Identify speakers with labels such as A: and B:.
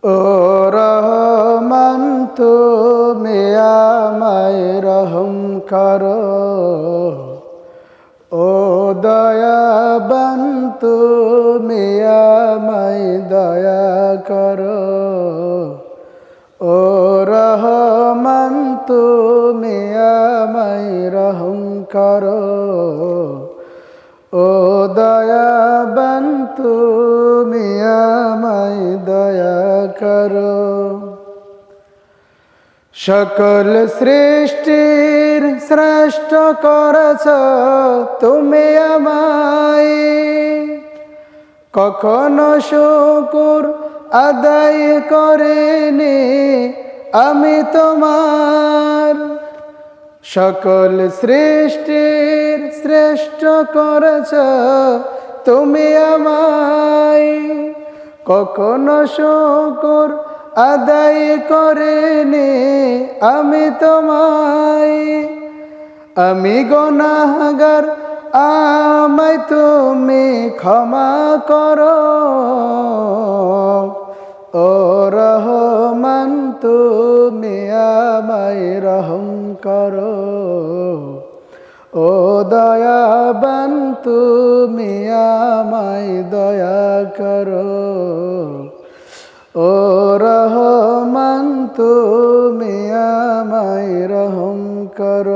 A: ও রহমান তুমি আমায় রহম করো, ও দয়াবান তুমি আমায় দয়া করো, ও রহমান তুমি আমায় রহম করো, ও দয়াবান তুমি আমায় দয়া করো। সকল সৃষ্টির শ্রেষ্ঠ করেছ তুমি আমায়, কখনো শুকর আদায় করিনি আমি তোমার। সকল সৃষ্টির শ্রেষ্ঠ করেছ তুমি আমায়, কখনো শুকর আদায় করিনি আমি তোমায়। আমি গুনাহগার আমায় তুমি ক্ষমা করো, ও রহমান তুমি আমায় রহম করো, ও দয়াবান তুমি আমায় দয়া করো, ও রহমান তুমি আমায় রহম করো।